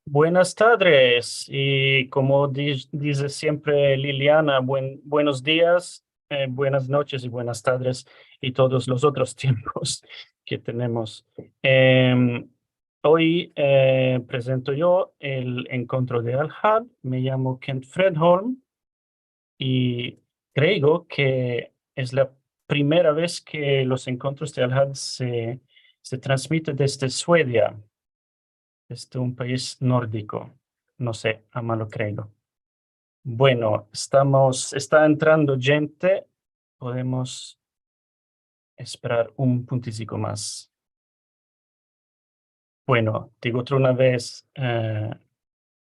Buenas tardes y como dice siempre Liliana, buenos días, buenas noches y buenas tardes y todos los otros tiempos que tenemos. Em, Hoy presento yo el encuentro de Al-Had. Me llamo Kent Fredholm y creo que es la primera vez que los encuentros de Al-Had se transmiten desde Suecia. Un país nórdico. No sé, a malo creo. Bueno, está entrando gente. Podemos esperar un punticico más. Bueno, digo otra una vez,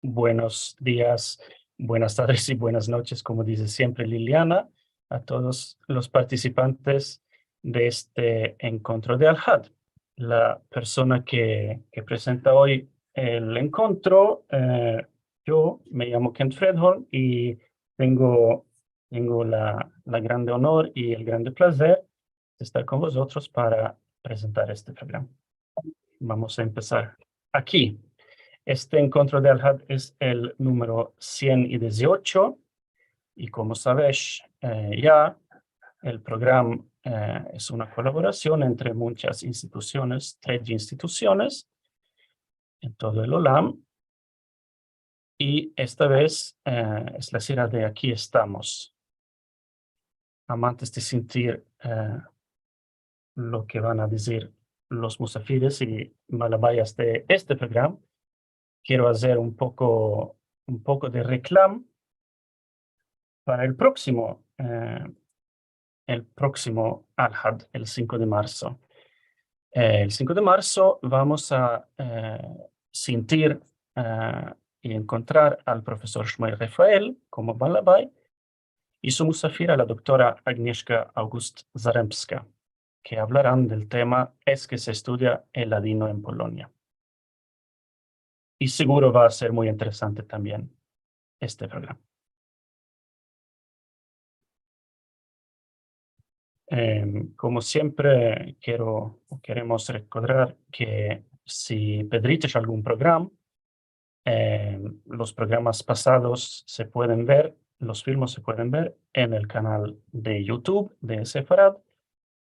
buenos días, buenas tardes y buenas noches, como dice siempre Liliana, a todos los participantes de este encuentro de Al-Had. La persona que presenta hoy el encuentro, yo me llamo Kent Fredholm y tengo, tengo la grande honor y el grande placer de estar con vosotros para presentar este programa. Vamos a empezar aquí. Este encuentro de Al-Had es el número 118 y como sabéis ya, el programa es una colaboración entre muchas instituciones, 13 instituciones en todo el Olam, y esta vez es la serie de Aquí estamos. Amantes de sentir lo que van a decir los musafires y malabayas de este programa, quiero hacer un poco de reclamo para el próximo Al-Had, el 5 de marzo. El 5 de marzo vamos a sentir y encontrar al profesor Shmuel Rafael como Balabay y su musafir a la doctora Agnieszka August Zaremska, que hablarán del tema ¿Es que se estudia el ladino en Polonia? Y seguro va a ser muy interesante también este programa. Como siempre, queremos recordar que si pediste algún programa, los programas pasados se pueden ver, los filmes se pueden ver en el canal de YouTube de Sefarad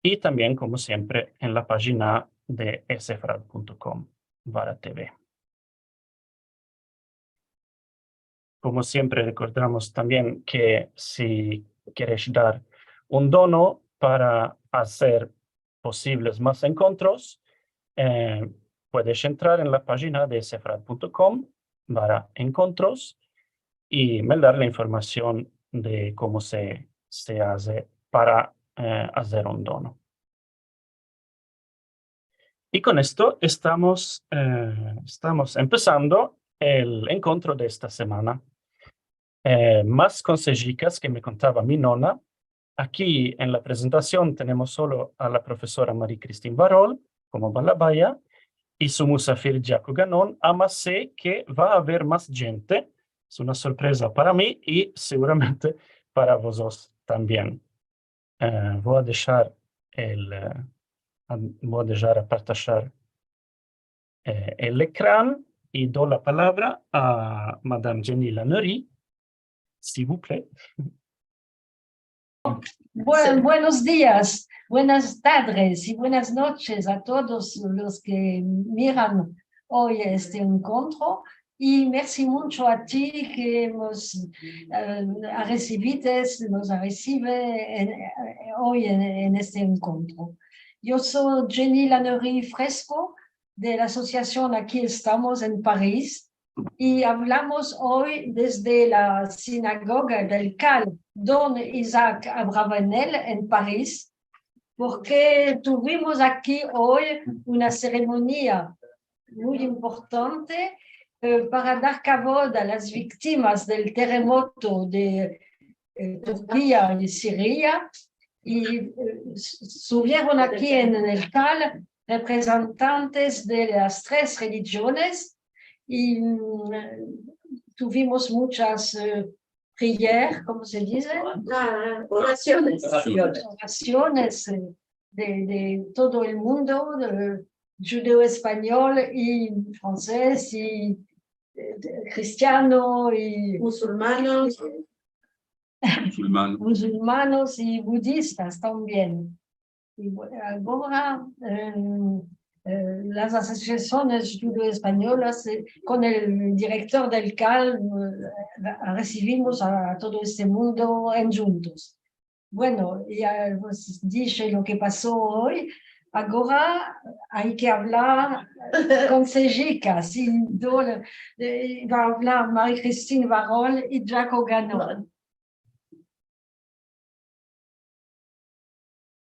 y también, como siempre, en la página de sefarad.com/TV. Como siempre, recordamos también que si quieres dar un dono para hacer posibles más encuentros, puedes entrar en la página de sefarad.com/encuentros y me dar la información de cómo se hace para hacer un dono. Y con esto estamos empezando el encuentro de esta semana. Más consejicas que me contaba mi nona. Aquí en la presentación tenemos solo a la profesora Marie-Christine Barol como Balabaya y su musafir Jaco Ganon. Además sé que va a haber más gente. Es una sorpresa para mí y seguramente para vosotros también. Voy a dejar a partajar el ecran y doy la palabra a Madame Jenny Lannery, s'il vous plaît. Buenos días, buenas tardes y buenas noches a todos los que miran hoy este encuentro y merci mucho a ti que nos recibe hoy en este encuentro. Yo soy Jenny Lannery Fresco de la asociación Aquí Estamos en París y hablamos hoy desde la sinagoga del Cal Don Isaac Abravanel en París, porque tuvimos aquí hoy una ceremonia muy importante para dar kavod a las víctimas del terremoto de Turquía y Siria. Y subieron aquí en el CAL representantes de las 3 religiones y tuvimos muchas prières, ¿cómo se dice? Oraciones. Oraciones de todo el mundo, de judeo español y francés y cristianos y Musulmanos. musulmanos y budistas también. Y ahora las asociaciones judo-españolas, con el director del CAL, recibimos a todo este mundo en juntos. Bueno, ya os dije lo que pasó hoy. Ahora hay que hablar con Sejica, sin duda. Va a hablar Marie-Christine Varol y Jaco Ganon.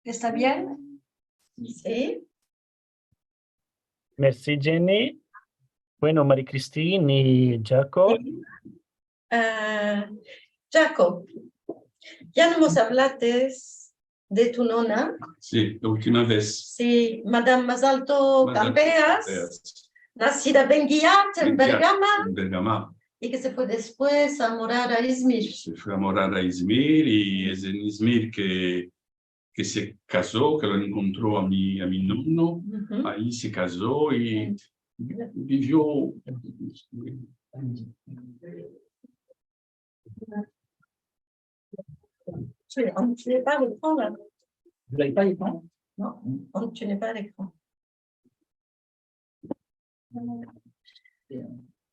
¿Está bien? Sí. Merci, Jenny. Bueno, Marie-Christine y Jaco. Jacob, ya no nos hablaste de tu nona. Sí, la última vez. Sí, Madame Masalto Campeas, nacida en Guiat, en Bergama, En Bergama. y que se fue después a morar a Izmir. Se fue a morar a Izmir y es en Izmir que se casó, que lo encontró a mi nonno. Ahí se casó y vivió. Tu n'es pas à l'écran là? Vous n'avez pas l'écran? Non, tu n'es pas à l'écran.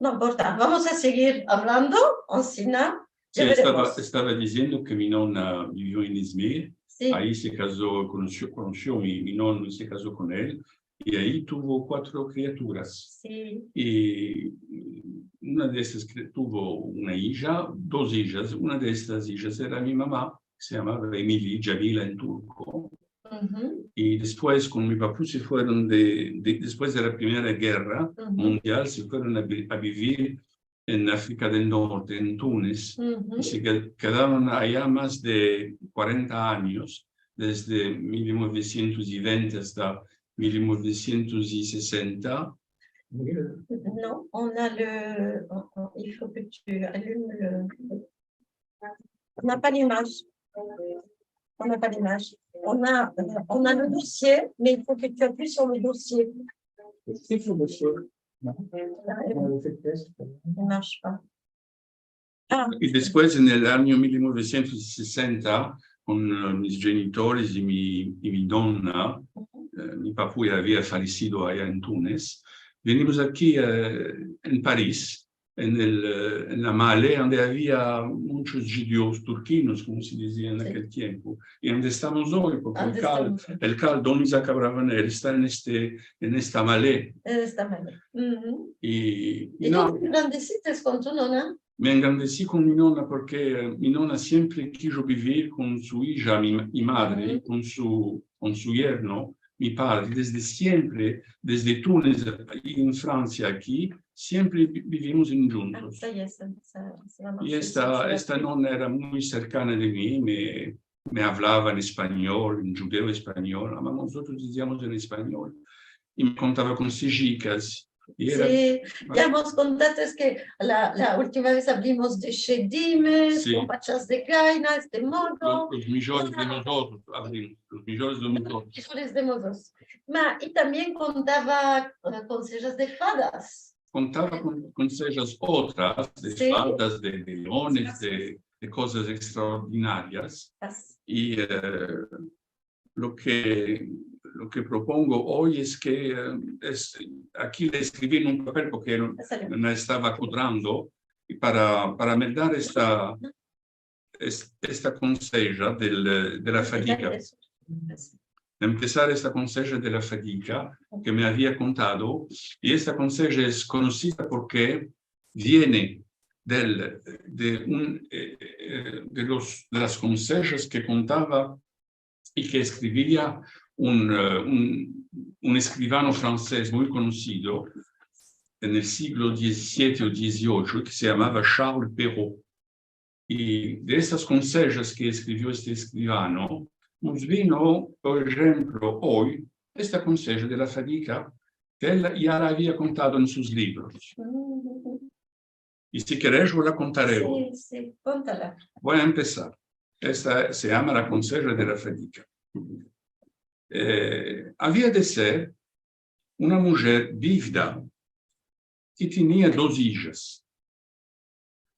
No importa, vamos a seguir hablando, Oncina. Sí, estaba diciendo que mi nonna vivió en Izmir. Sí. Ahí se casó, conoció mi nonno y se casó con él. Y ahí tuvo 4 criaturas. Sí. Y una de estas tuvo una hija, 2 hijas. Una de estas hijas era mi mamá, que se llamaba Emily Javila en turco. Y después, con mi papá, se fueron después de la Primera Guerra Mundial, se fueron a vivir en África del Norte, en Túnez, y se quedaron allá más de 40 años, desde 1920 hasta 1960. Non, on a le... Il faut que tu allumes le... On n'a pas l'image. On n'a pas l'image. On a le dossier, mais il faut que tu appuies sur le dossier. C'est sur le dossier. Non. Il ne marche pas. Ah. Y después, en el año 1960, con mis genitores y mi donna, mi papá había fallecido allá en Túnez, venimos aquí en París, en la Malé, donde había muchos judíos turquinos, como se decía en aquel tiempo, y donde estamos hoy, porque el CAL Don Isaac Abravanel está en esta Malé. En esta Malé. ¿Y no, tú te engrandeciste con tu nonna? Me engrandecí con mi nonna porque mi nonna siempre quiso vivir con su hija, mi madre, con su yerno, mi padre, desde siempre, desde Túnez y en Francia aquí, siempre vivimos juntos. Y esta nonna era muy cercana de mí, me hablaba en español, en judeo español, pero nosotros decíamos en español, y me contaba con sejicas. Sí, ya hemos contado, es que la última vez hablamos de Shedimes, con pachas de Gaina, este modo. Los millones de nosotros, los millones de nosotros. Millones de nosotros. Y también contaba consejos de fadas. Contaba con consejos otras, de fadas, de leones, de cosas extraordinarias. Y lo que propongo hoy es que aquí le escribí en un papel porque no estaba cuadrando para me dar esta conseja de la fatiga. Empezar esta conseja de la fatiga que me había contado, y esta conseja es conocida porque viene de las consejas que contaba y que escribía un escribano francés muy conocido en el siglo XVII o XVIII que se llamaba Charles Perrault. Y de estas consejas que escribió este escribano, nos vino, por ejemplo, hoy, esta conseja de la fatiga que él ya la había contado en sus libros. Y si querés, yo la contaré hoy. Sí, cuéntala. Voy a empezar. Esta se llama la conseja de la fatiga. Había de ser una mujer vívida que tenía 2 hijas.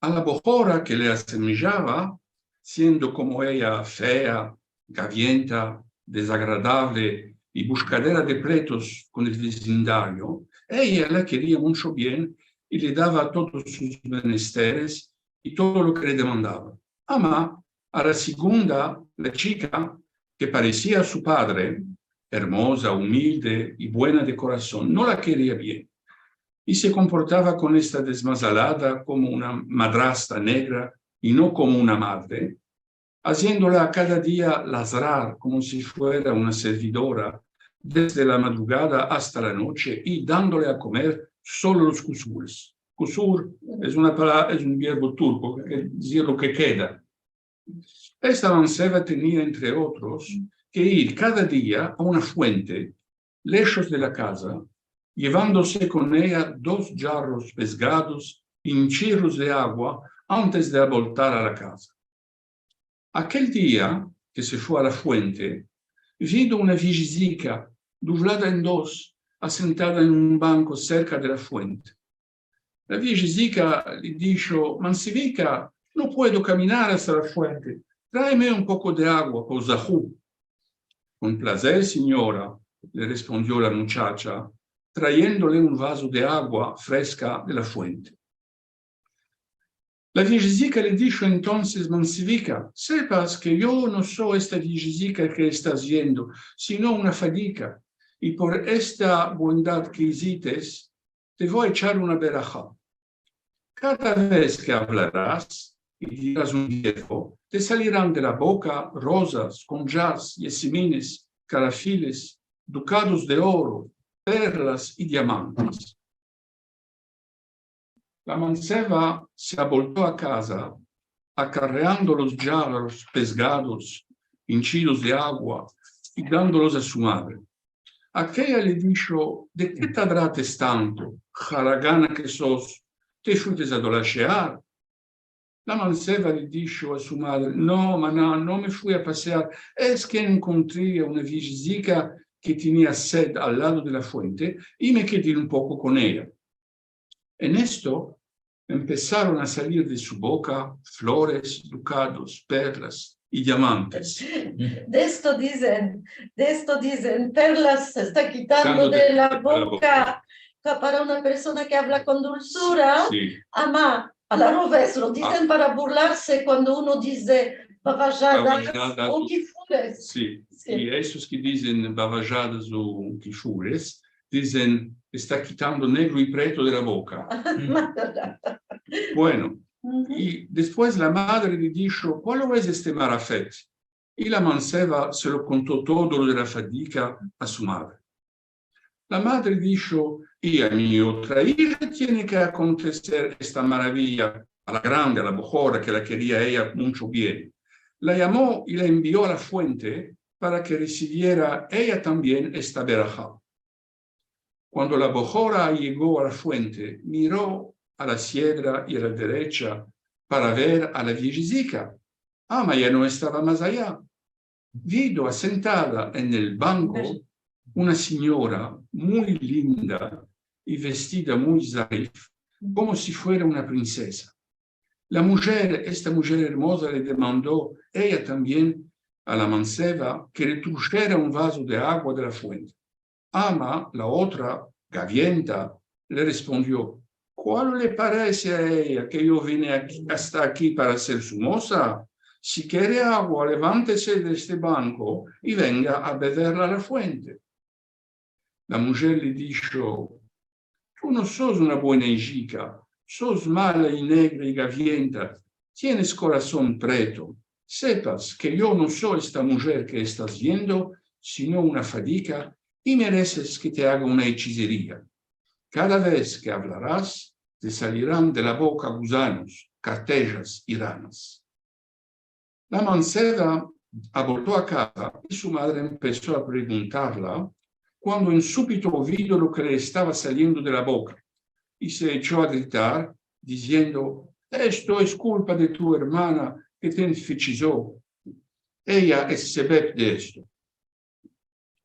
A la Bojora, que le asemejaba, siendo como ella fea, gavienta, desagradable y buscadera de pleitos con el vecindario, ella la quería mucho bien y le daba todos sus menesteres y todo lo que le demandaba. Ama a la segunda, la chica, que parecía su padre, hermosa, humilde y buena de corazón, no la quería bien y se comportaba con esta desmazalada como una madrastra negra y no como una madre, haciéndola cada día ladrar como si fuera una servidora desde la madrugada hasta la noche y dándole a comer solo los kusures. Kusur es un verbo turco, que quiere decir lo que queda. Esta manceba tenía, entre otros, que ir cada día a una fuente, lejos de la casa, llevándose con ella 2 jarros pesgados hinchidos de agua antes de voltar a la casa. Aquel día que se fue a la fuente, vino una viejicica doblada en 2, asentada en un banco cerca de la fuente. La viejicica le dijo: Mancivica, no puedo caminar hasta la fuente, tráeme un poco de agua, Posajú. Con placer, señora, le respondió la muchacha, trayéndole un vaso de agua fresca de la fuente. La viejicica le dijo entonces: Mancivica, sepas que yo no soy esta viejicica que estás viendo, sino una fadica, y por esta bondad que hicites, te voy a echar una verajá. Cada vez que hablarás y dirás un viejo, te salirán de la boca rosas, conjars, yesimines, carafiles, ducados de oro, perlas y diamantes. La manceba se voltó a casa, acarreando los jarros pesgados, hinchidos de agua, y dándolos a su madre. Aquella le dijo: ¿de qué te adrates tanto, jaragana que sos? ¿Te fuiste a dolachear? La manceba le dijo a su madre: no, maná, no me fui a pasear, es que encontré a una viejicica que tenía sed al lado de la fuente y me quedé un poco con ella. En esto empezaron a salir de su boca flores, ducados, perlas y diamantes. De esto dicen, perlas se está quitando de la boca para una persona que habla con dulzura. Sí. Ama, al revés, lo dicen para burlarse cuando uno dice babajadas o kifures. Sí. Sí. Y esos que dicen babajadas o kifures dicen: está quitando negro y preto de la boca. Bueno, y después la madre le dijo: ¿cuál es este marafet? Y la manceba se lo contó todo lo de la fadica a su madre. La madre dijo: y a mi otra hija tiene que acontecer esta maravilla, a la grande, a la Bojora, que la quería ella mucho bien. La llamó y la envió a la fuente para que recibiera ella también esta verajá. Cuando la Bojora llegó a la fuente, miró a la izquierda y a la derecha para ver a la viejicica. Ma ya no estaba más allá. Vio asentada en el banco una señora muy linda y vestida muy zarif, como si fuera una princesa. Esta mujer hermosa, le demandó ella también a la manceba que le trujera un vaso de agua de la fuente. Ama, la otra, gavienta, le respondió: ¿cuál le parece a ella que yo vine hasta aquí para ser su moza? Si quiere agua, levántese de este banco y venga a beberla a la fuente. La mujer le dijo: tú no sos una buena hija, sos mala y negra y gavienta, tienes corazón preto. Sepas que yo no soy esta mujer que estás viendo, sino una fadica, y mereces que te haga una hechicería. Cada vez que hablarás, te salirán de la boca gusanos, cartellas y ranas. La manceba voltó a casa y su madre empezó a preguntarla cuando en súbito vio lo que le estaba saliendo de la boca y se echó a gritar diciendo: esto es culpa de tu hermana que te enfichizó. Ella es sebeb de esto.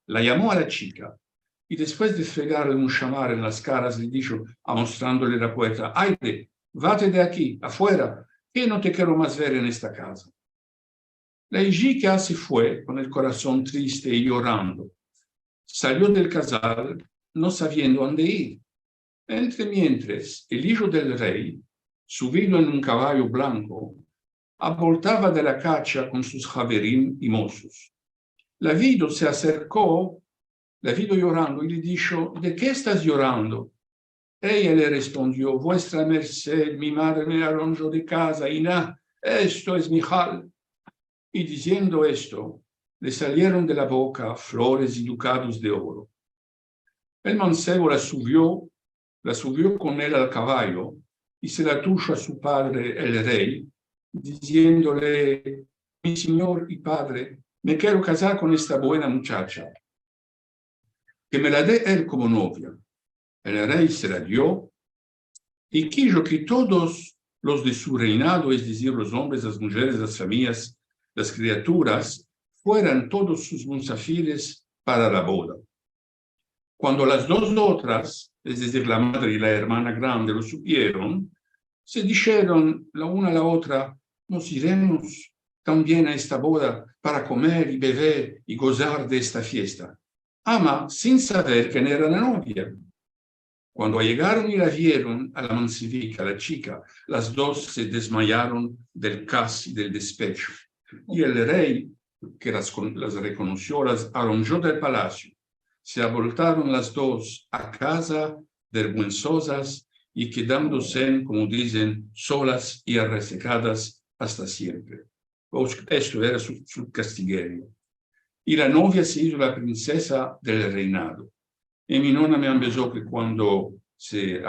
La llamó a la chica y después de fregarle un chamar en las caras, le dijo, mostrándole la puerta, Aide, vate de aquí, afuera, que no te quiero más ver en esta casa. La hija se fue con el corazón triste y llorando. Salió del casal, no sabiendo dónde ir. Mientras, el hijo del rey, subido en un caballo blanco, voltaba de la cacha con sus javerín y mozos. La vido se acercó, la vido llorando y le dijo, ¿de qué estás llorando? Ella le respondió, vuestra merced, mi madre me arrojó de casa y esto es mi jal. Y diciendo esto, le salieron de la boca flores y ducados de oro. El mancebo la subió con él al caballo y se la tuvo a su padre, el rey, diciéndole, mi señor y padre, me quiero casar con esta buena muchacha, que me la dé él como novia. El rey se la dio y quiso que todos los de su reinado, es decir, los hombres, las mujeres, las familias, las criaturas, fueran todos sus musafires para la boda. Cuando las dos otras, es decir, la madre y la hermana grande, lo supieron, se dijeron la una a la otra, nos iremos también a esta boda para comer y beber y gozar de esta fiesta. Ama, sin saber quién era la novia. Cuando llegaron y la vieron a la mancivica, la chica, las dos se desmayaron del casi del despecho. Y el rey, que las reconoció, las arrojó del palacio. Se voltaron las dos a casa vergonzosas y quedándose, como dicen, solas y arresecadas hasta siempre. Esto era su castigerio. Y la novia se hizo la princesa del reinado. Y mi nonna me empezó que cuando se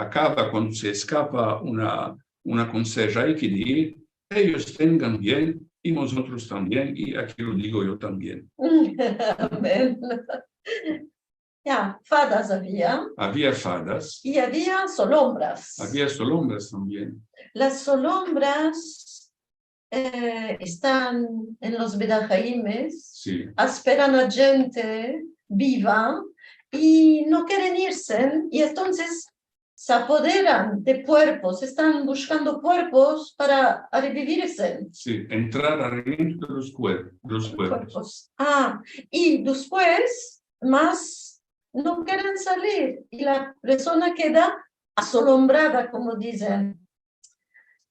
escapa una conseja, hay que decir, ellos tengan bien y nosotros también, y aquí lo digo yo también. Amén. Ya, fadas había. Había fadas. Y había solombras. Había solombras también. Las solombras están en los bedajaimes, sí. esperan a gente viva y no quieren irse, y entonces se apoderan de cuerpos, están buscando cuerpos para revivirse. Sí, entrar adentro de los cuerpos. Y después más no quieren salir y la persona queda asolombrada, como dicen.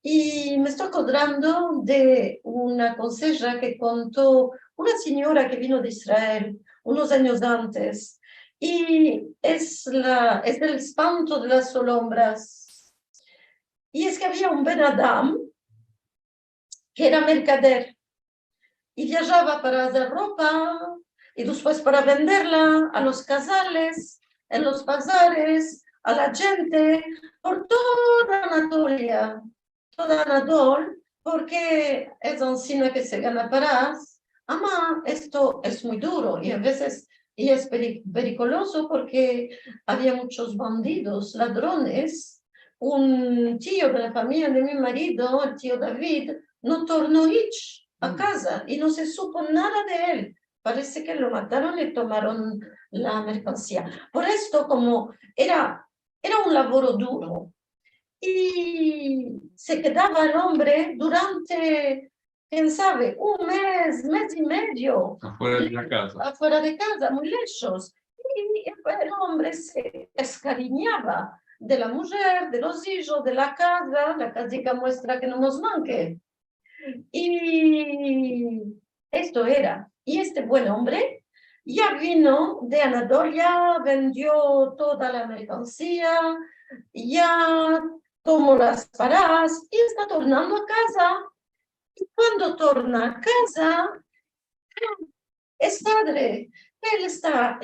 Y me estoy acordando de una conseja que contó una señora que vino de Israel unos años antes, y es el espanto de las solombras. Y es que había un Ben Adam que era mercader y viajaba para hacer ropa y después para venderla a los casales, en los bazares, a la gente, por toda Anatolia. Toda Anadol, porque es un cine que se gana para esto es muy duro y a veces y es periculoso porque había muchos bandidos, ladrones. Un tío de la familia de mi marido, el tío David, no tornó a casa y no se supo nada de él. Parece que lo mataron y tomaron la mercancía. Por esto, como era un laboro duro, y se quedaba el hombre durante, quién sabe, un mes y medio. Afuera de la casa. Afuera de casa, muy lejos. Y el hombre se escariñaba de la mujer, de los hijos, de la casa muestra que no nos manque. Y esto era. Y este buen hombre ya vino de Anatolia, vendió toda la mercancía, ya tomó las paradas y está tornando a casa. Y cuando torna a casa, es padre. Él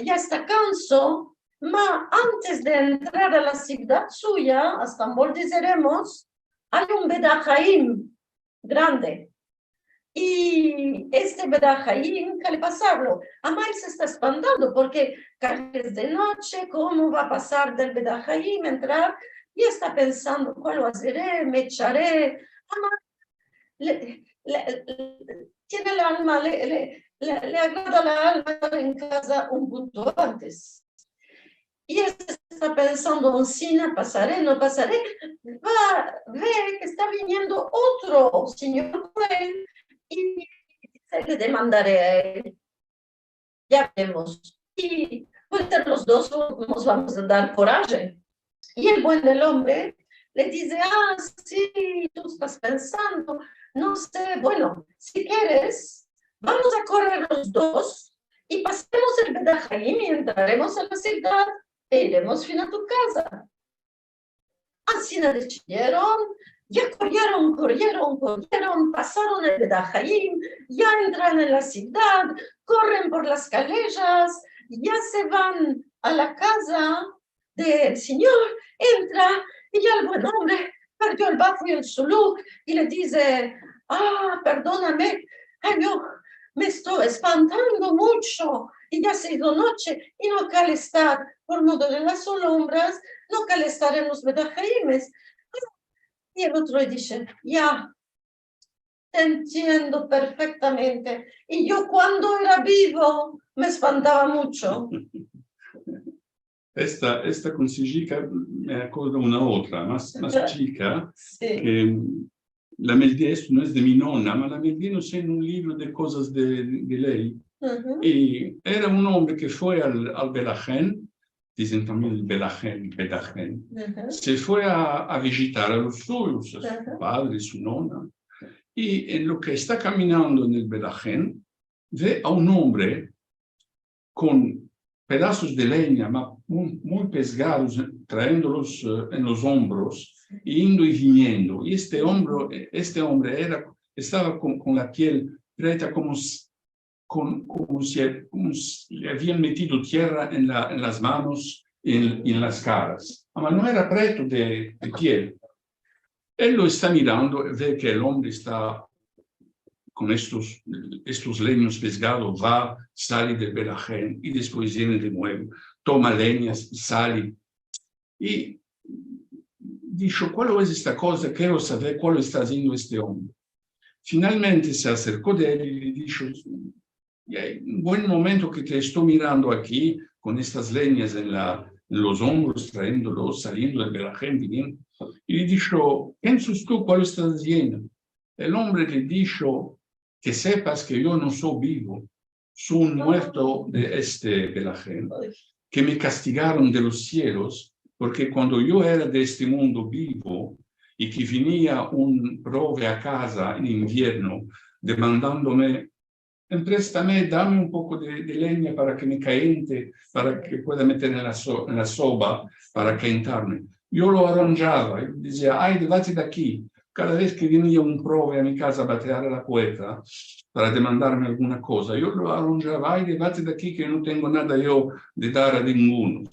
ya está cansado, pero antes de entrar a la ciudad suya, a Estambul, diremos, hay un Bedajaim grande. Y este Bedajaim, ¿qué le pasarlo? Él se está espantando porque es de noche, ¿cómo va a pasar del Bedajaim, entrar? Y está pensando, ¿cuál lo haré? ¿Me echaré? Tiene el alma, le agrada la alma en casa un punto antes. y él está pensando, si no pasaré, no pasaré, ve que está viniendo otro señor cruel y se le demandaré a él. Ya vemos. Y pues los dos nos vamos a dar coraje. Y el buen del hombre le dice, sí, tú estás pensando, no sé, bueno, si quieres, vamos a correr los dos y pasemos el Bedajaim y entraremos a la ciudad e iremos fin a tu casa. Así la decidieron, ya corrieron, pasaron el Bedajaim, ya entran en la ciudad, corren por las calles, ya se van a la casa del señor, entra y ya el buen hombre perdió el bafo y el suluk y le dice, perdóname, yo me estoy espantando mucho y ya se ha ido noche y no cal estar por modo de las sombras, no cal estar en los Bedajaimes. Y el otro dice, ya, te entiendo perfectamente. Y yo cuando era vivo me espantaba mucho. Esta consiglica me acuerdo una otra, más chica, Sí. que la melodía no es de mi nonna, ma la melodía no sé en un libro de cosas de lei. Y era un hombre que fue al Belajén, dicen también el Belajén, se fue a visitar a los suyos, a su padre, su nonna. Y en lo que está caminando en el Belajén, ve a un hombre con pedazos de leña, muy pesgados, trayéndolos en los hombros, yendo y viniendo. Y este hombre estaba con la piel preta como si le habían metido tierra en las manos y en las caras. Pero no era preto de piel. Él lo está mirando, ve que el hombre está con estos leños pesgados, sale del Belajén y después viene de nuevo, toma leñas y sale. Y dijo, ¿cuál es esta cosa? Quiero saber cuál está haciendo este hombre. Finalmente se acercó de él y le dijo, hay un buen momento que te estoy mirando aquí con estas leñas en los hombros, trayéndolos, saliendo del Belajén, viniendo. Y le dijo, ¿piensas tú cuál estás haciendo? El hombre le dijo, que sepas que yo no soy vivo, soy un muerto de este Belajén, que me castigaron de los cielos, porque cuando yo era de este mundo vivo y que venía un prove a casa en invierno demandándome, empréstame, dame un poco de leña para que me caliente, para que pueda meter en la soba, para calentarme. Yo lo arranjaba, y decía, ay, llévate de aquí. Cada vez que venía un prove a mi casa a batear a la puerta para demandarme alguna cosa, yo lo arranjaba, ay, llévate de aquí que no tengo nada yo de dar a ninguno.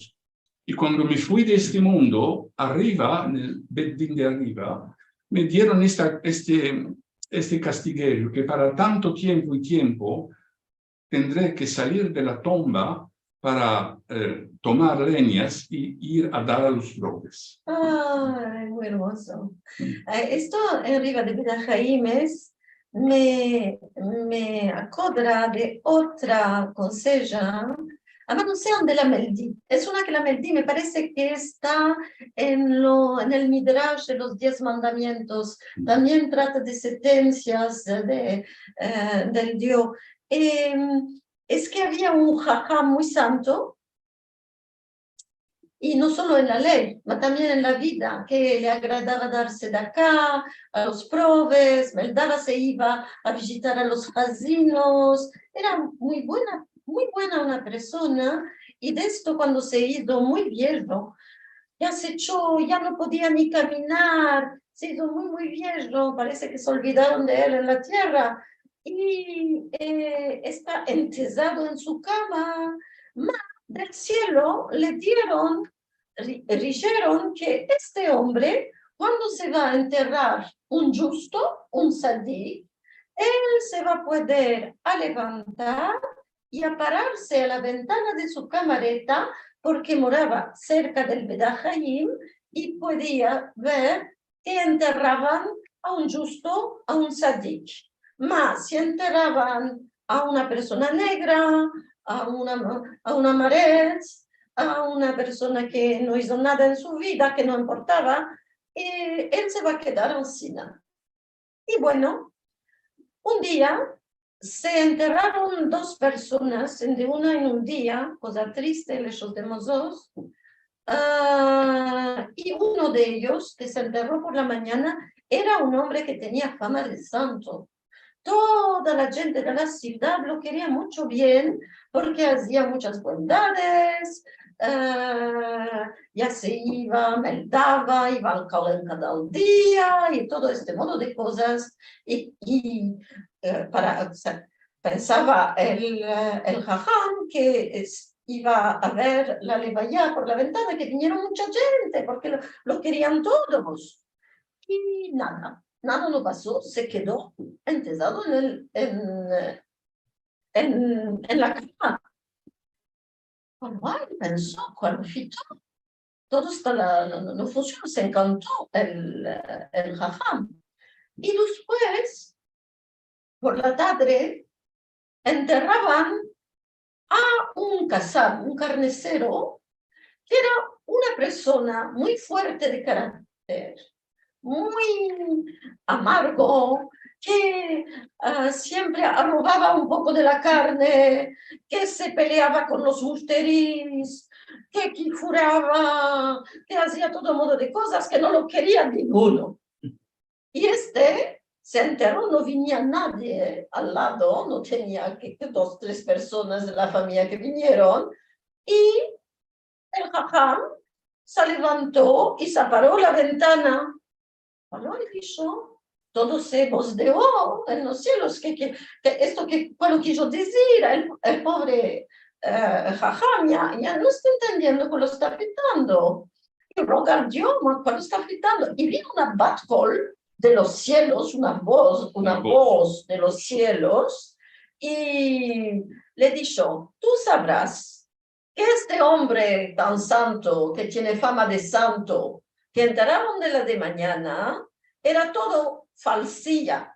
Y cuando me fui de este mundo, arriba, en el Beddin de arriba, me dieron este castiguero, que para tanto tiempo y tiempo tendré que salir de la tumba para tomar leñas y ir a dar a los probes. Ay, muy hermoso. Esto en Riva de Bedajaimes me acordra de otra consella, no sé dónde la Meldi. Es una que la Meldi me parece que está en el Midrash de los 10 mandamientos. También trata de sentencias del Dios. Es que había un jajá muy santo, y no solo en la ley, pero también en la vida, que le agradaba darse de acá, a los probes, Meldara se iba a visitar a los jazinos, era muy buena una persona, y de esto cuando se hizo muy viejo, ya se echó, ya no podía ni caminar, se hizo muy viejo, parece que se olvidaron de él en la tierra, y está entesado en su cama, del cielo le dijeron que este hombre, cuando se va a enterrar un justo, un sadí, él se va a poder levantar y a pararse a la ventana de su camareta, porque moraba cerca del Bedajayim, y podía ver que enterraban a un justo, a un sadik. Más si enterraban a una persona negra, a una maret, a una persona que no hizo nada en su vida, que no importaba, y él se va a quedar en Sina. Y bueno, un día se enterraron 2 personas, de una en un día, cosa triste, les últimos 2, y uno de ellos, que se enterró por la mañana, era un hombre que tenía fama de santo. Toda la gente de la ciudad lo quería mucho bien porque hacía muchas bondades, ya se iba, meditaba, iba al Kolen cada día y todo este modo de cosas. O sea, pensaba el Jajam que iba a ver la levaya por la ventana, que vinieron mucha gente porque lo querían todos. Y nada no pasó, se quedó enterrado en la cama. Cuando pensó, cualificó, todo no funcionó, se encantó el Jajam. Y después, por la tarde, enterraban a un casab, un carnicero, que era una persona muy fuerte de carácter, muy amargo, que siempre arrogaba un poco de la carne, que se peleaba con los musteris, que juraba, que hacía todo modo de cosas que no lo quería ninguno. Y se enteró, no venía nadie al lado, no tenía que 2, 3 personas de la familia que vinieron, y el Jajam se levantó y se paró la ventana. Allora dijo, todo se bosdeó en los cielos, que esto que lo quiso decir, el pobre Jajam ya no está entendiendo que lo está pitando. Y roga al Dios cuando está pitando. Y vino una bat-call de los cielos, una voz de los cielos, y le dijo, tú sabrás que este hombre tan santo, que tiene fama de santo, que entraron de mañana, era todo falsilla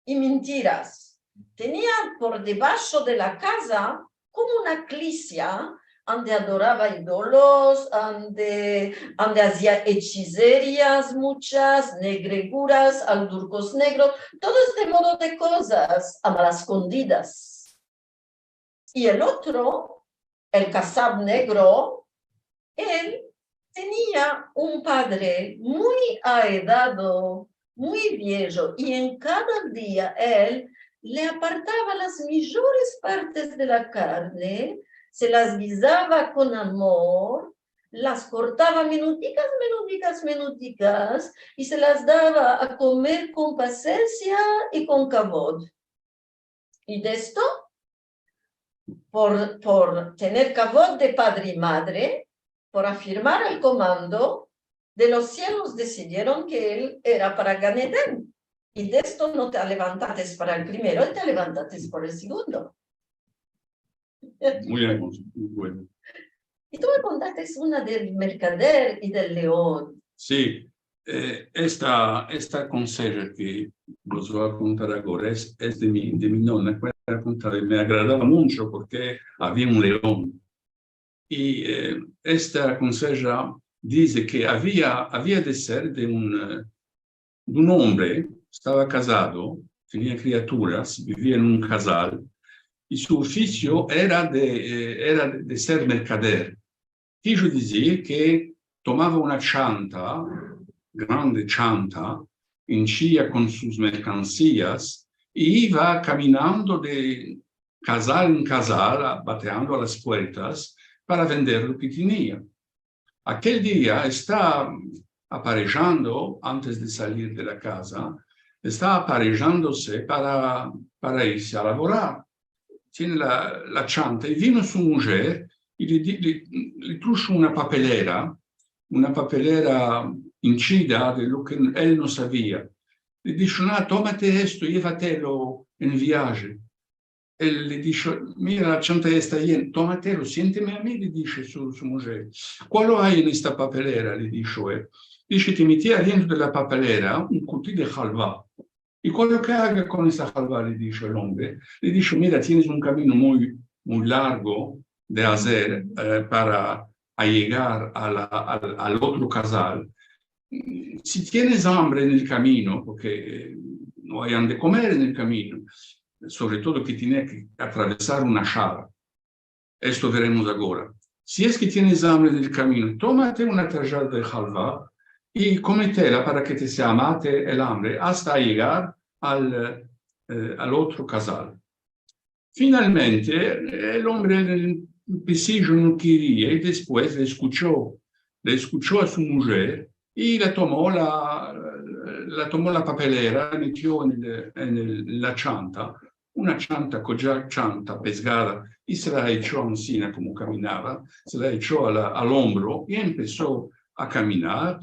y mentiras. Tenía por debajo de la casa como una iglesia donde adoraba ídolos, donde hacía hechicerías muchas, negreguras, aldurcos negros, todo este modo de cosas a malas escondidas. Y el otro, el casab negro, él tenía un padre muy aedado, muy viejo, y en cada día él le apartaba las mejores partes de la carne, se las guisaba con amor, las cortaba minuticas, y se las daba a comer con paciencia y con cabod. Y de esto, por tener cabod de padre y madre, por afirmar el comando, de los cielos decidieron que él era para Gan Eden. Y de esto no te levantaste para el primero, te levantaste por el segundo. Muy hermoso, muy bueno. Y tú me contaste una del mercader y del león. Sí, esta conseja que vos voy a contar ahora es de mi nonna. Me agradaba mucho porque había un león. Y esta conseja dice que había de ser de un hombre, estaba casado, tenía criaturas, vivía en un casal, y su oficio era de ser mercader. Quiso decir que tomaba una chanta, grande chanta, henchía con sus mercancías y iba caminando de casal en casal, bateando a las puertas para vender lo que tenía. Aquel día está aparejando, antes de salir de la casa, está aparejándose para irse a laborar. Tiene la chanta y vino su mujer y le trujo una papelera incida de lo que él no sabía. Le dijo, tómate esto, llévatelo en viaje. Él le dijo, mira, la chanta está llena, tómatelo, siénteme a mí, le dice su mujer. ¿Cuál hay en esta papelera? Le dijo él. Dice, te metí adentro de la papelera un cutil de halva. ¿Y cuál lo que haga con esa halva? Le dijo el hombre. Le dijo, mira, tienes un camino muy largo de hacer para llegar al otro casal. Si tienes hambre en el camino, porque no hay de comer en el camino, sobre todo que tienes que atravesar una Shara. Esto veremos ahora. Si es que tienes hambre en el camino, tómate una tajada de halva y cómetela para que te se amate el hambre hasta llegar al otro casal. Finalmente, el hombre en el principio no quería y después le escuchó a su mujer y la tomó la papelera, la metió en la chanta, una chanta ya chanta pesada, y se la echó encima como caminaba, se la echó al hombro y empezó a caminar,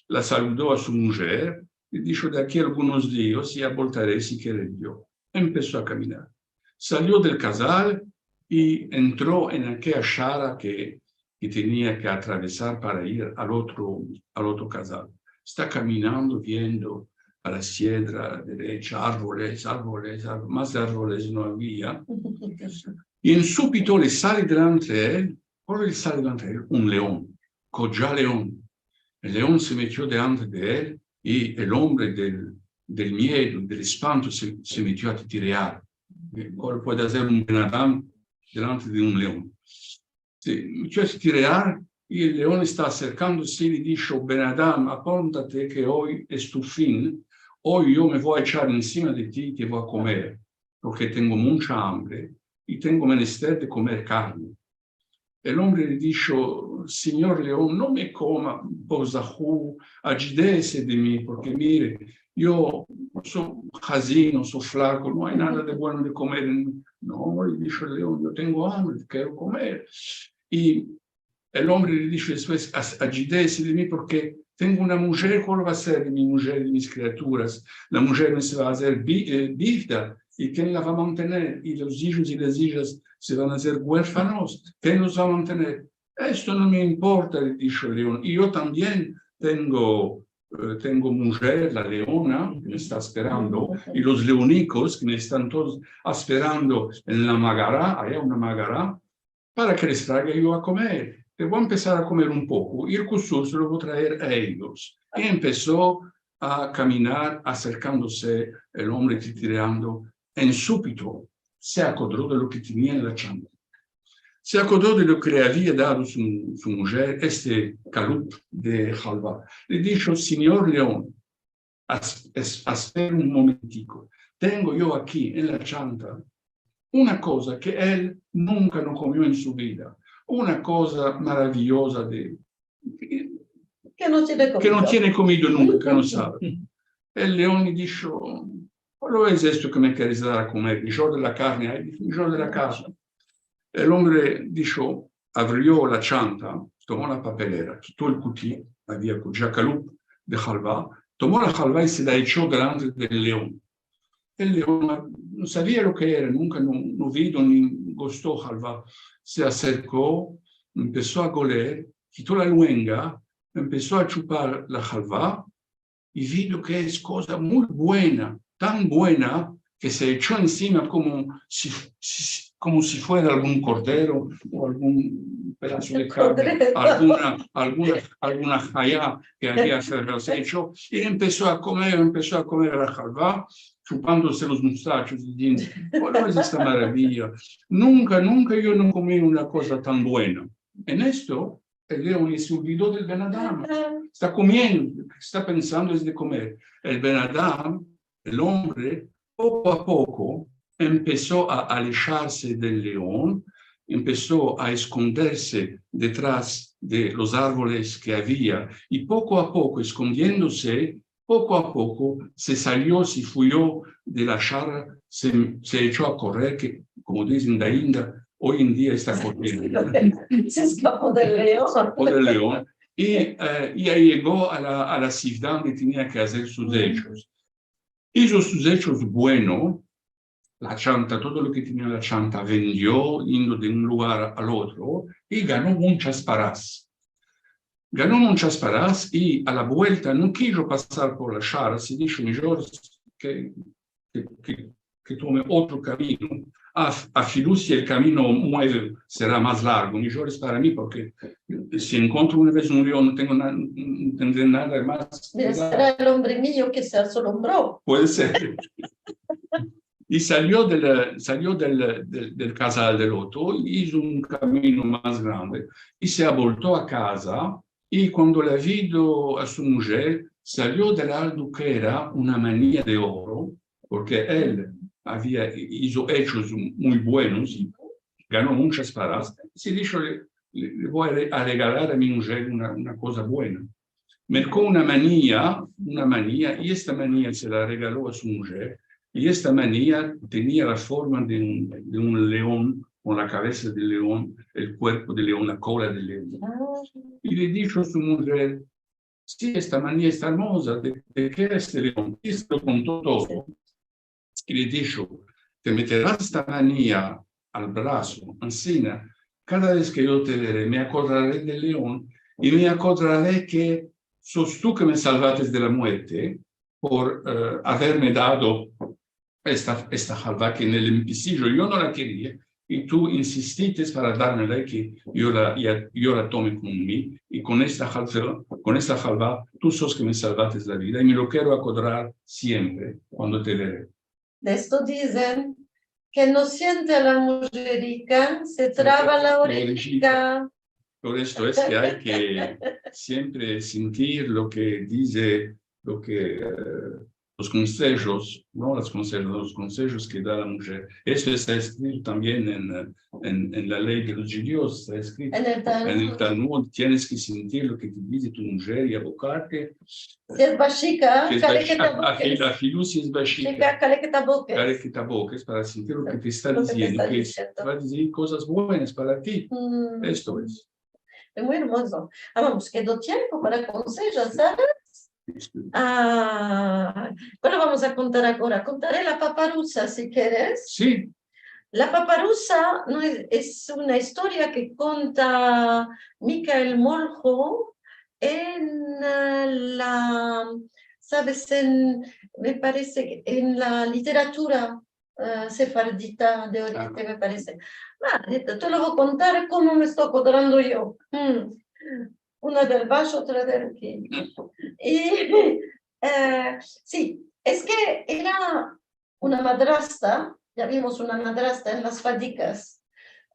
la saludó a su mujer y dijo: de aquí a algunos días ya voltaré si quiere yo. Empezó a caminar. Salió del casal y entró en aquella Shara que tenía que atravesar para ir al otro casal. Está caminando, viendo a la izquierda, derecha, árboles, más árboles no había. Y en súbito le sale delante de él, un león, Coja león. El león se metió delante de él y el hombre del miedo, del espanto, se metió a titirear. Ahora puede hacer un Ben-Adam delante de un león. Se metió a titirear y el león está acercándose y le dijo: Ben-Adam, apóntate que hoy es tu fin. Hoy yo me voy a echar encima de ti y te voy a comer, porque tengo mucha hambre y tengo menester de comer carne. El hombre le dijo: Señor león, no me coma, Bozahu, agídese de mí, porque mire, yo soy jazino, soy flaco, no hay nada de bueno de comer. No, le dijo el león, yo tengo hambre, quiero comer. Y el hombre le dijo después: agídese de mí porque tengo una mujer. ¿Cuál va a ser de mi mujer y de mis criaturas? La mujer me se va a hacer viuda. ¿Y quién la va a mantener? Y los hijos y las hijas se van a hacer huérfanos. ¿Quién los va a mantener? Esto no me importa, le dijo el león. Y yo también tengo mujer, la leona, que me está esperando, y los leonicos, que me están todos esperando en la magará, hay una magará, para que les traiga yo a comer. Te voy a empezar a comer un poco, y el cusur se lo voy a traer a ellos. Y empezó a caminar, acercándose el hombre titireando. En súbito se acordó de lo que tenía en la chamba. Se acordó de lo que le había dado su mujer, este calup de halva. Le dijo: Señor león, espera un momentico. Tengo yo aquí en la chanta una cosa que él nunca no comió en su vida. Una cosa maravillosa que no tiene comido nunca, que no sabe. El león le dijo: ¿cuál es esto que me quieres dar a comer? ¿Yo de la carne? Yo de la carne. El hombre dijo, abrió la chanta, tomó la papelera, quitó el cutillo, había ya calup de halva, tomó la halva y se la echó delante del león. El león no sabía lo que era, nunca no vio ni gustó halva. Se acercó, empezó a goler, quitó la luenga, empezó a chupar la halva y vio que es cosa muy buena, tan buena que se echó encima como si fuera algún cordero o algún pedazo de carne, alguna jaya que había se echó, y empezó a comer la halva, chupándose los muchachos, diciendo: ¿cuál es esta maravilla? Nunca yo no comí una cosa tan buena. En esto, el león se olvidó del Ben-Adam. Está comiendo, está pensando es de comer. El Ben-Adam, el hombre, poco a poco empezó a alejarse del león, empezó a esconderse detrás de los árboles que había y poco a poco, escondiéndose, poco a poco se salió, se fuyó de la Shara, se echó a correr, que como dicen de India, hoy en día está corriendo. Se escapó del león. Y ahí llegó a la ciudad donde tenía que hacer sus hechos. Hizo sus hechos buenos, la chanta, todo lo que tenía la chanta vendió, yendo de un lugar al otro, y ganó muchas parás. Ganó muchas parás y a la vuelta no quiso pasar por la Shara, se dijo mejor que tome otro camino a Filú, si el camino será más largo, mejor es para mí, porque si encuentro una vez un león, no tendré nada más. Será el hombre mío que se asombró. Puede ser. Y salió del casal del otro, hizo un camino más grande y se voltó a casa. Y cuando la vio a su mujer, salió del algo que era una manía de oro, porque él hizo hechos muy buenos y ganó muchas paradas. Se dijo, le voy a regalar a mi mujer una cosa buena. Mercó una manía, y esta manía se la regaló a su mujer. Y esta manía tenía la forma de un león, con la cabeza de león, el cuerpo de león, la cola de león. Y le dijo a su mujer, sí, esta manía está hermosa, ¿de qué es este león? Y se lo contó todo. Y le dijo, te meterás esta manía al brazo, encima, cada vez que yo te veré, me acordaré del león y me acordaré que sos tú que me salvaste de la muerte por haberme dado esta jalva que en el empecillo yo no la quería y tú insististe para dármela que yo la tome conmigo y con esta jalva tú sos que me salvaste la vida y me lo quiero acordar siempre cuando te veré. De esto dicen que no siente la mujerica, se traba la orejica. Por esto es que hay que siempre sentir lo que dice, los consejos, no los consejos que da la mujer. Esto está escrito también en la ley de los judíos, está escrito. En el Talmud tienes que sentir lo que te dice tu mujer y abocarte. Si es bashica, la Filú si es bashica. Care que te aboques para sentir lo que te está diciendo, que va a decir cosas buenas para ti. Esto es. Es muy hermoso. Vamos, quedó tiempo para consejos, ¿sabes? Bueno, vamos a contar ahora. Contaré la paparusa, si quieres. Sí. La paparusa no es una historia que cuenta Michael Moljo en ¿sabes? Me parece que en la literatura sefardita de Oriente, me parece. Te lo voy a contar como me estoy acordando yo. Una del bajo, otra del que. Y sí, es que era una madrastra, ya vimos una madrastra en las fadicas.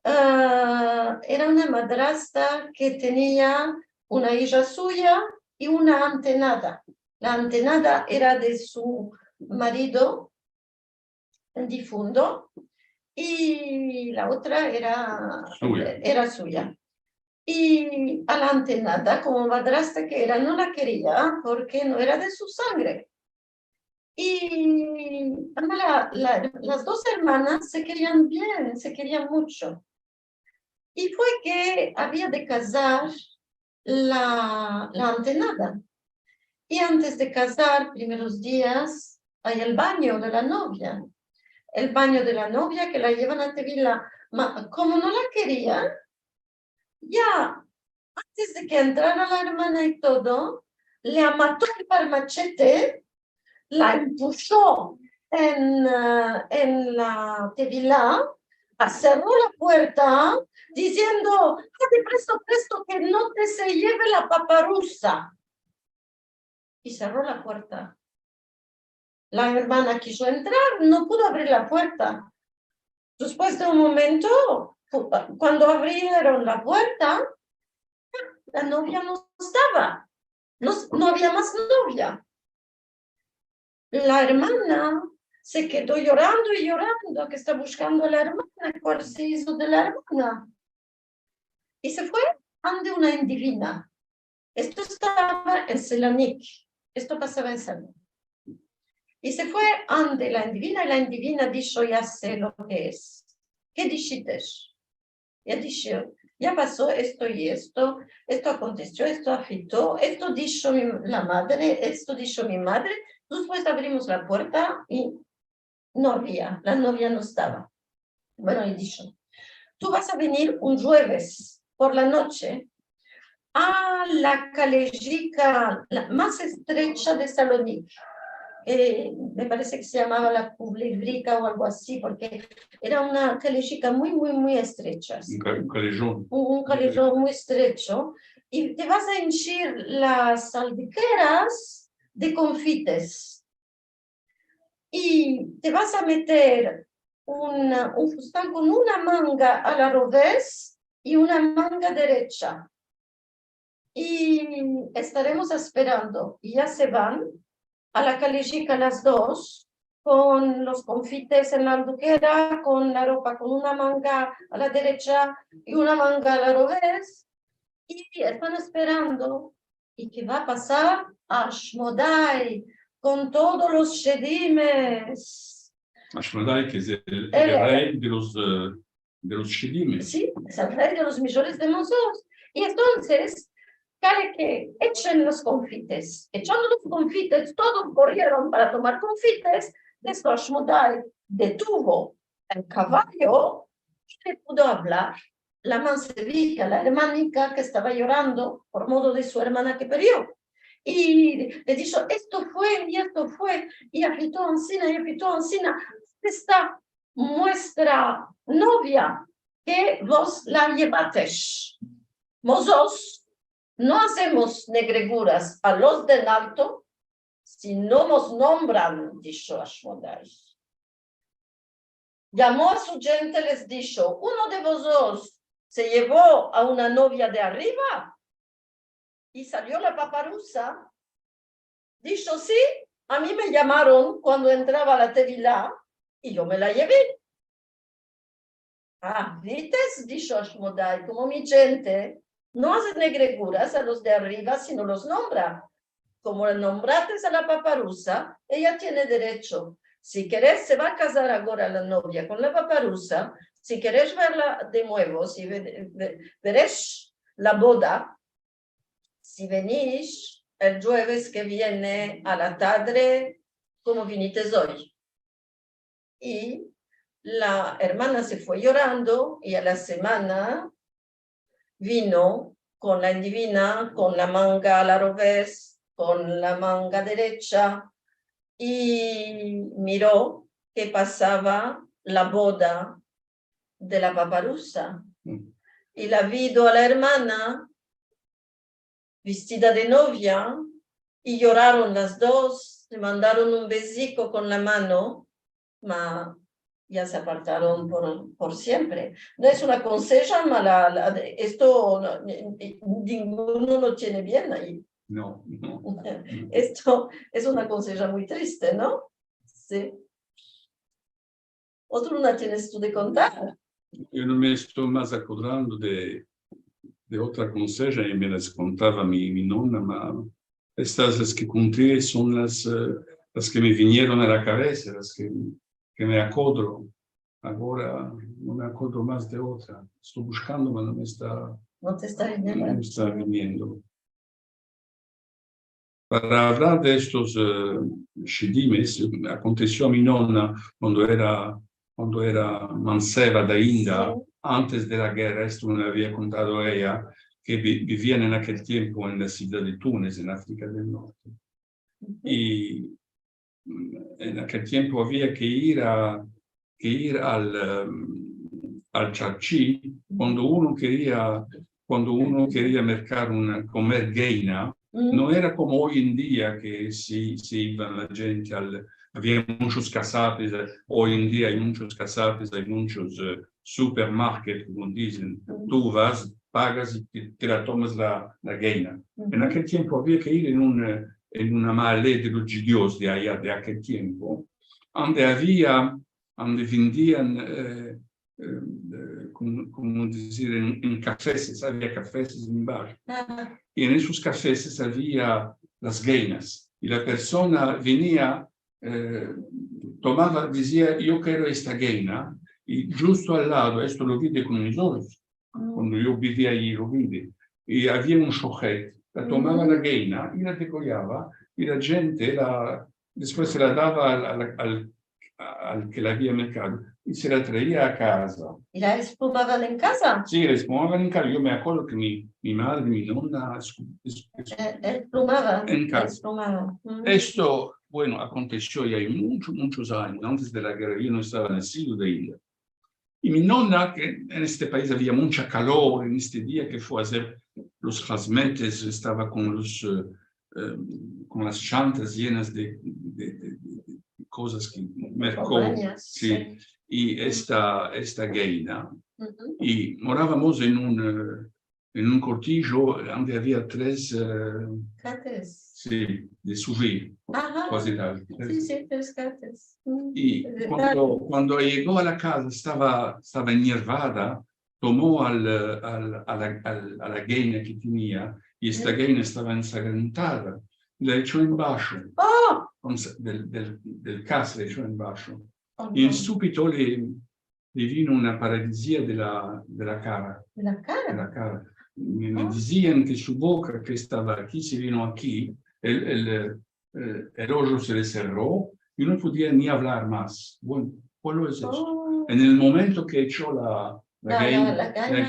Era una madrastra que tenía una hija suya y una antenada. La antenada era de su marido difunto y la otra era suya. Y a la antenada, como madrastra que era, no la quería porque no era de su sangre. Y las dos hermanas se querían bien, se querían mucho. Y fue que había de casar la antenada. Y antes de casar, primeros días, hay el baño de la novia. El baño de la novia que la llevan a Tevila. Como no la querían, ya antes de que entrara la hermana y todo, le mató el machete, la empujó en la Tevila, cerró la puerta, diciendo, presto, que no te se lleve la paparusa. Y cerró la puerta. La hermana quiso entrar, no pudo abrir la puerta. Después de un momento, cuando abrieron la puerta, la novia no estaba. No había más novia. La hermana se quedó llorando y llorando, que está buscando a la hermana, cuál se hizo de la hermana. Y se fue ante una indivina. Esto estaba en Selanik. Esto pasaba en Selanik. Y se fue ante la indivina y la indivina dijo, ya sé lo que es. ¿Qué dijiste? Ya dijo, ya pasó esto y esto aconteció, esto afectó, esto dijo la madre, esto dijo mi madre. Después abrimos la puerta y no había, la novia no estaba. Bueno, y dijo, tú vas a venir un jueves por la noche a la callejica más estrecha de Salónica. me parece que se llamaba la Culebrica o algo así, porque era una callejica muy estrecha. Un callejon. Un callejón muy estrecho, y te vas a henchir las albiqueras de confites. Y te vas a meter un fustán con una manga al revés y una manga derecha. Y estaremos esperando. Y ya se van a la callejica las dos, con los confites en la albuquera, con la ropa con una manga a la derecha y una manga al revés. Y están esperando. ¿Y qué va a pasar? Ashmodai, con todos los shedimes. Ashmodai, que es el rey de los shedimes. Sí, es el rey de los millones de nosotros. Y entonces, quiere que echen los confites. Echando los confites, todos corrieron para tomar confites. Después Ashmodai detuvo el caballo y le pudo hablar. La mancebita, la hermanica que estaba llorando por modo de su hermana que perdió. Y le dijo, esto fue, y agitó Ancina, esta nuestra novia, que vos la llevasteis. Mozos, no hacemos negreguras a los del alto, si no nos nombran, dijo Ashmodai. Llamó a su gente, les dijo, uno de vosotros se llevó a una novia de arriba y salió la paparusa. Dijo, sí, a mí me llamaron cuando entraba a la tevilá y yo me la llevé. Ah, ¿vites? Dijo Ashmodai, como mi gente no hace negreguras a los de arriba, sino los nombra. Como nombrates a la paparusa, ella tiene derecho. Si querés, se va a casar ahora la novia con la paparusa. Si querés verla de nuevo, si veréis la boda, si venís el jueves que viene a la tarde, como vinites hoy. Y la hermana se fue llorando y a la semana vino con la divina, con la manga al revés, con la manga derecha, y miró que pasaba la boda de la paparusa. Y la vio a la hermana vestida de novia y lloraron las dos, le mandaron un besico con la mano, ma ya se apartaron por siempre. No es una conseja, esto ninguno lo tiene bien ahí. No. Esto es una conseja muy triste, ¿no? Sí. Otro no tienes tú de contar. Yo no me estoy más acordando de otra conseja, y me las contaba mi nonna, ma estas las que conté son las que me vinieron a la cabeza, las que me acuerdo. Ahora no me acuerdo más de otra. Estoy buscando, pero No te está viniendo. no me está viniendo. Para hablar de estos shedimes, aconteció a mi nonna cuando era manceba de India, Sí. antes de la guerra. Esto me lo había contado ella, que vivían en aquel tiempo en la ciudad de Túnez, en África del Norte. Y en aquel tiempo había que ir al charqui cuando uno quería comer geina. No era como hoy en día que se iban la gente había muchos casapes. Hoy en día hay muchos casapes, hay muchos supermarkets, como dicen. Tú vas, pagas y te la tomas la geina. En aquel tiempo había que ir en una mallée de los judíos de allá, de aquel tiempo, donde vendían, como decir, en cafés, había cafés en bar. Y en esos cafés había las geinas. Y la persona venía, tomaba, decía, yo quiero esta geina. Y justo al lado, esto lo vi con mis ojos, cuando yo vivía allí, lo vi. Y había un sujeto, la tomaba la geina y la degollaba, y la gente después se la daba al que la había mercado y se la traía a casa. ¿Y la espumaban en casa? Sí, la espumaban en casa. Yo me acuerdo que mi madre, mi nonna, Espumaban. en casa. Espumaban. Esto, bueno, aconteció ya hay muchos años, antes de la guerra, yo no estaba en el siglo de India. Y mi nonna, que en este país había mucha calor, en este día que fue a hacer los hazmetes, estaba con las chantas llenas de cosas que mercó, sí, y esta gaina. Y morábamos en un cortijo donde había 3 Cates. sí, de subir, Ajá. quasi tal. Sí, 3 cates. Y cuando llegó a la casa estaba enervada, tomó a la gaina que tenía y esta gaina estaba ensangrentada, la echó en bajo, ¡Oh! del casa la echó en bajo. Oh, Y no. subito le vino una paralisia della cara. ¿La cara? La cara. Me decían que su boca, que estaba aquí, se vino aquí, el ojo se le cerró y no podía ni hablar más. Bueno, ¿cuál es esto? Oh. En el momento que echó la La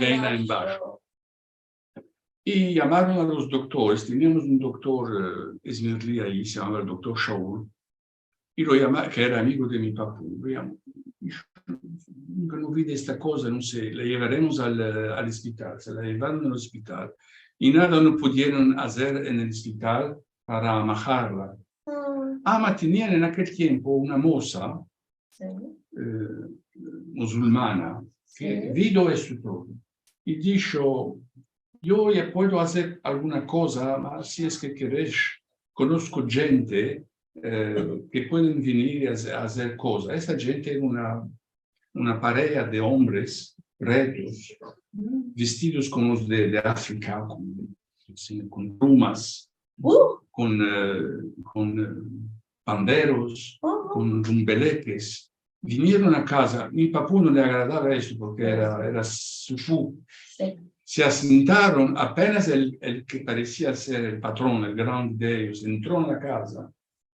gaina en bajo. Y llamaron a los doctores. Teníamos un doctor esmirlí ahí, se llamaba el doctor Shaul, y lo llamaron, que era amigo de mi papá. Nunca no vi de esta cosa, no sé, la llevaremos al hospital. Se la llevaron al hospital y nada no pudieron hacer en el hospital para amajarla. Ma tenían en aquel tiempo una moza musulmana que vio esto todo y dijo, yo ya puedo hacer alguna cosa, mas si es que querés, conozco gente que pueden venir a hacer cosas. Esa gente es una pareja de hombres retos, vestidos como los de África, con plumas, con panderos, con rumbeleques. Vinieron a casa, mi papá no le agradaba esto porque era sufú. Se asentaron, apenas el que parecía ser el patrón, el grande de ellos, entró en la casa,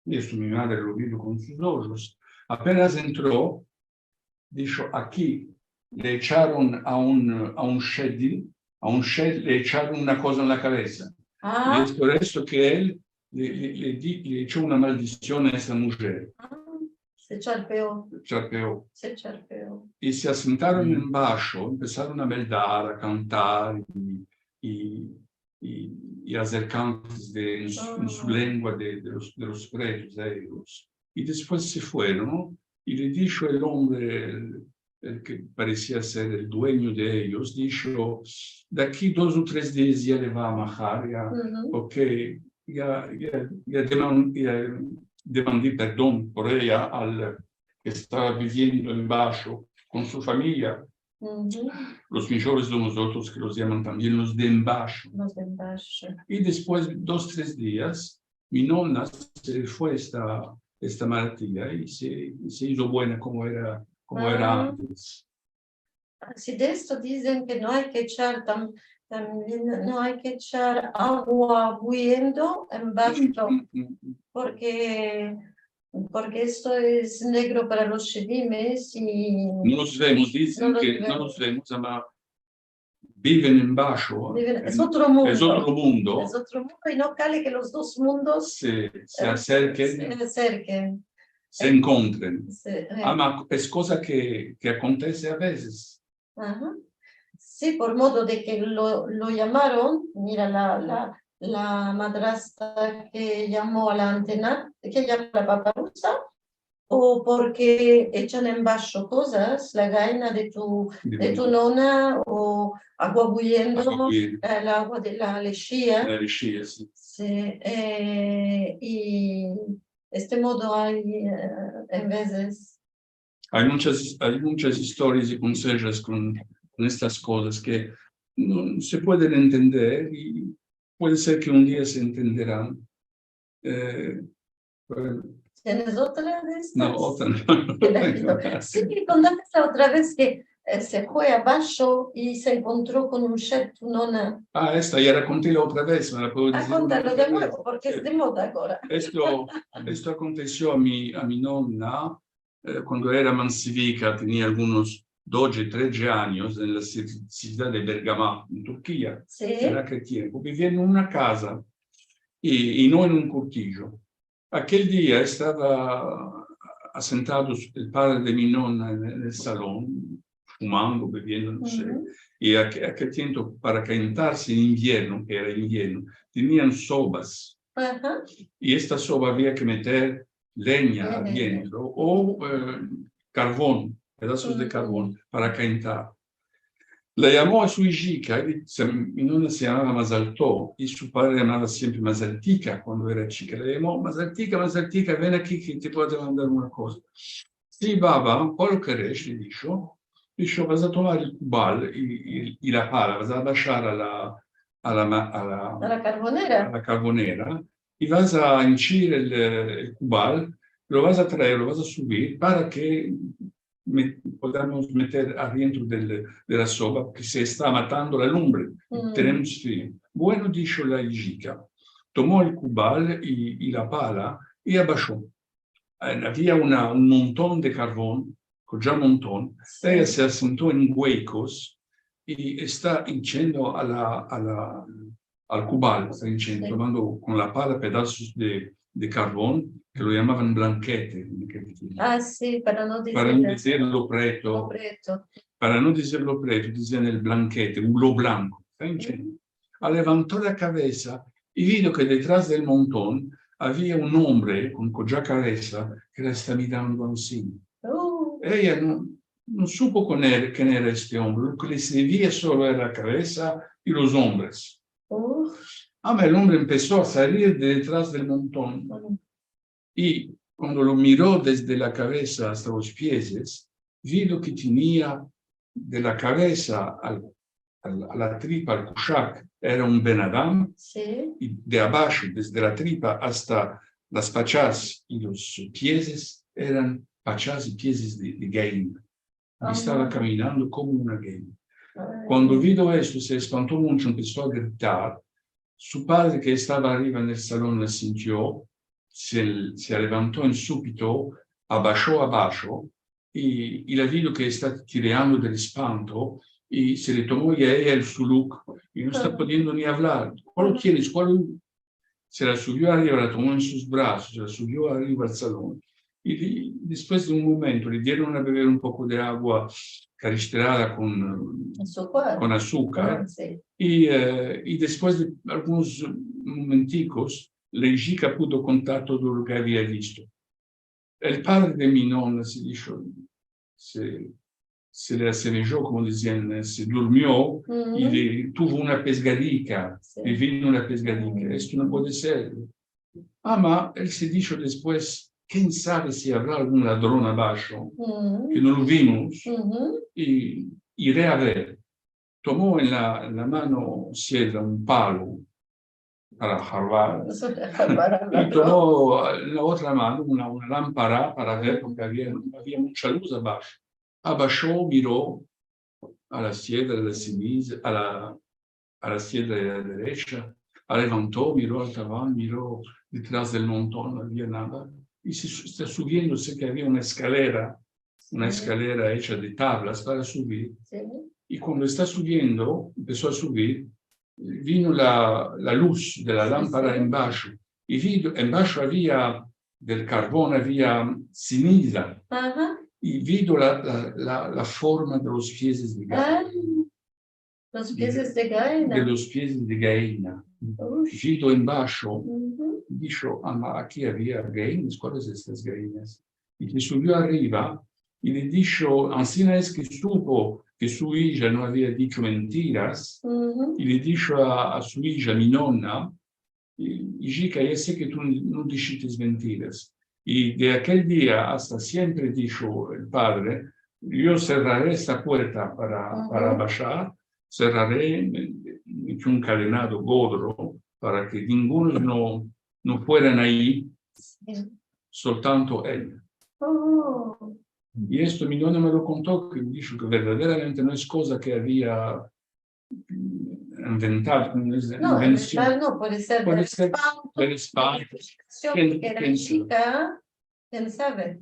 y esto mi madre lo vio con sus ojos, apenas entró, dijo, aquí le echaron a un shed, le echaron una cosa en la cabeza. Y es por eso que él le echó una maldición a esa mujer. Se charpeó. Se charpeó. Y se asentaron en bajo, empezaron a bailar, a cantar y a hacer cantos en su lengua de los presos a ellos. Y después se fueron y le dijo el hombre, el que parecía ser el dueño de ellos, dijo, de aquí 2 o 3 días ya le va a majar, porque ya demandé perdón por ella al que estaba viviendo en bajo con su familia. Los mejores de nosotros que los llaman también los de embajo. Y después de 2 o 3 días, mi nonna se fue esta malattia y se hizo buena como era antes. Si de esto dicen que no hay que echar también no hay que echar agua hirviendo en vaso, porque esto es negro para los shedimes y no los vemos, dicen que no los vemos, pero viven en bajo. Es otro mundo. Es otro mundo. Es otro mundo y no cale que los 2 mundos se acerquen. Se encuentren. Ma es cosa que acontece a veces. Sí, por modo de que lo llamaron, mira la madrastra que llamó a la antena, que llama la paparusa, o porque echan en vaso cosas, la gaina de tu nona, o agua bullendo, el agua de la lechía. La lechía, sí. Sí, y este modo hay en veces. Hay muchas historias y consejos con estas cosas que no se pueden entender y puede ser que un día se entenderán. ¿Tienes otra de estas? No, otra no. Sí, me contaste la otra vez que se fue abajo y se encontró con un shed tu nona. Esta ya la conté la otra vez, me la puedo decir. Contalo de nuevo, porque es de moda ahora. Esto aconteció a mi nonna cuando era mancivica, tenía algunos 12, 13 años en la ciudad de Bergamo, en Turquía, en aquel tiempo. Vivía en una casa y no en un cortijo. Aquel día estaba asentado el padre de mi nonna nel salón, fumando, bebiendo, no sé. Y aquel tiempo, para calentarse en invierno, que era invierno, tenían sobas. Ajá. Y esta soba había que meter leña adentro o carbón, pedazos de carbón, para calentar. La llamó a su hija, mi nonna se llamaba Masaltó y su padre llamaba siempre Masaltica cuando era chica. Le llamó, Masaltica, ven aquí que te puedo mandar una cosa. Sí, baba, ¿cuál lo querés? Le dijo, vas a tomar el cubal y la pala, vas a bajar a la carbonera y vas a henchir el cubal, lo vas a traer, lo vas a subir para que podamos meter adentro de la sopa que se está matando la lumbre. Tenemos frío. Bueno, dijo la hija. Tomó el cubal y la pala y abajó. Había un montón de carbón, ya un montón. Sí. Ella se asentó en huecos y está hinchando al cubal, está hinchando, Sí. tomando con la pala pedazos de carbón que lo llamaban blanquete. Ah, sí, para no decirlo preto. Para no decirlo preto, dicen el blanquete, lo blanco. Está hinchando. Levantó la cabeza y vio que detrás del montón había un hombre con cuya cabeza que la está mirando así. Ella no supo quién era este hombre, lo que le servía solo era la cabeza y los hombres. El hombre empezó a salir de detrás del montón y cuando lo miró desde la cabeza hasta los pies, vio que tenía de la cabeza a la tripa, al kushak, era un benadam, sí. y de abajo, desde la tripa hasta las pachas y los pies, eran pachas y pies de gaina. Y estaba caminando como una gaina. Cuando vio esto, se espantó mucho, empezó a gritar. Su padre, que estaba arriba en el salón, la sintió, se levantó en súbito, abajó abajo, y la vio que está tirando del espanto, y se le tomó ya ella el suluk, y no está pudiendo ni hablar. ¿Cuál quieres? Se la subió arriba, la tomó en sus brazos, se la subió arriba al salón. Y después de un momento le dieron a beber un poco de agua cristalada con azúcar. Sí. Y después de algunos momenticos, la hija pudo contar todo lo que había visto. El padre de mi nonna se dijo, se le asemejó, como decían, se durmió y tuvo una pescadica, Sí. le vino una pescadica. Esto no puede ser. Ma él se dijo después, quién sabe si habrá algún ladrón abajo, que no lo vimos, y iré a ver. Tomó en la mano izquierda un palo para jarbar, y tomó en la otra mano una lámpara para ver, porque había mucha luz abajo. Abajó, miró a la izquierda, a la siniestra, a la izquierda y a la derecha, levantó, miró al tabán, miró detrás del montón, no había nada, y se está subiendo, sé que había una escalera hecha de tablas para subir, Sí. y cuando está subiendo, empezó a subir, vino la luz de la lámpara en bajo, y en bajo había del carbón, había ceniza, y vio la forma de los pies de gaina. Los pies de gaina. De los pies de gaina. Vio en bajo, dijo, aquí había gainas, ¿cuáles son estas gainas? Y se subió arriba y le dijo, encima es que supo que su hija no había dicho mentiras, y le dijo a su hija, mi nonna, hija, ya sé que tú no dijiste mentiras. Y de aquel día hasta siempre dijo el padre, yo cerraré esta puerta para bajar, cerraré un cadenado gordo para que ninguno no fueran ahí, soltanto él. Y esto mi nonna me lo contó, que dijo que verdaderamente no es cosa que había inventado, no es invención. No, puede ser del espanto. Que era chica, quién sabe.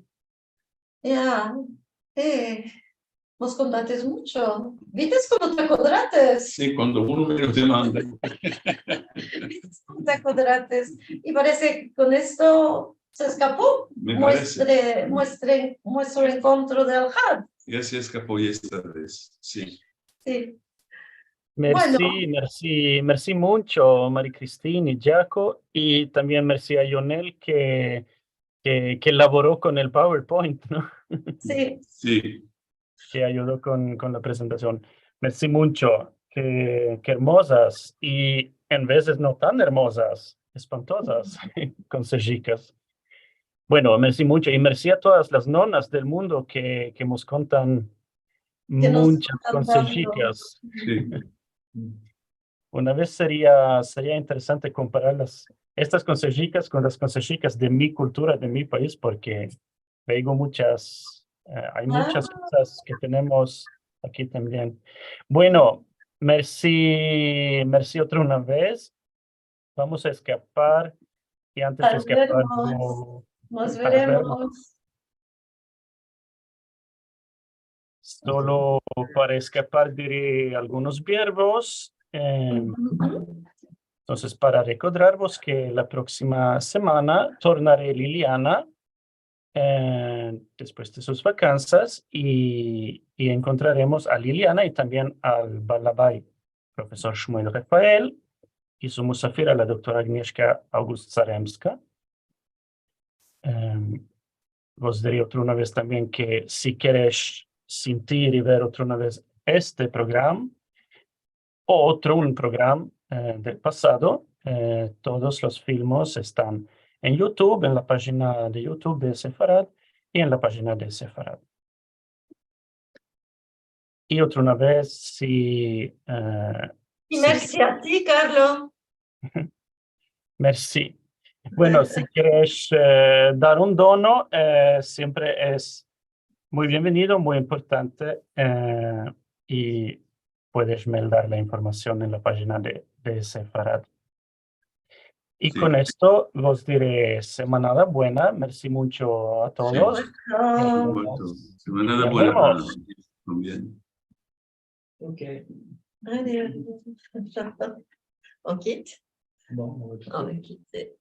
Ya, vos contaste mucho. ¿Viste cómo te acordates? Sí, cuando uno me lo demanda. ¿Viste cómo te acordates? Y parece que con esto Se escapó. Me parece. Nuestro encuentro del Had. Ya se escapó esta vez, sí. Sí. Merci, merci mucho, María Cristina y Jaco, y también merci a Lionel que elaboró con el PowerPoint, ¿no? Sí. Sí. Que ayudó con la presentación. Merci mucho, que hermosas y en veces no tan hermosas, espantosas, consejicas. Bueno, merci mucho y merci a todas las nonas del mundo que nos contan Que nos muchas están dando. consejicas. Sí. Una vez sería interesante comparar estas consejicas con las consejicas de mi cultura, de mi país, porque veo hay muchas cosas que tenemos aquí también. Bueno, merci otra una vez. Vamos a escapar y antes de escapar, Nos para vernos, veremos. solo para escapar diré algunos verbos. Entonces, para recordaros que la próxima semana tornaré Liliana después de sus vacaciones y encontraremos a Liliana y también al Balabai, profesor Shmuel Rafael, y su musafira, la doctora Agnieszka August-Zaremska. Vos diré otra una vez también que si quieres sentir y ver otra una vez este programa o un programa del pasado, todos los filmes están en YouTube, en la página de YouTube de Sefarad y en la página de Sefarad. Y otra una vez, Y merci a ti, Carlo. Merci. Bueno, si quieres dar un dono, siempre es muy bienvenido, muy importante, y puedes dar la información en la página de Sefarad. Y Sí. con esto os diré semanada buena. Merci mucho a todos. Semana Nos buena para vemos. también. Ok. Adiós. On quitte? Bon, on va quitter. On va quitter.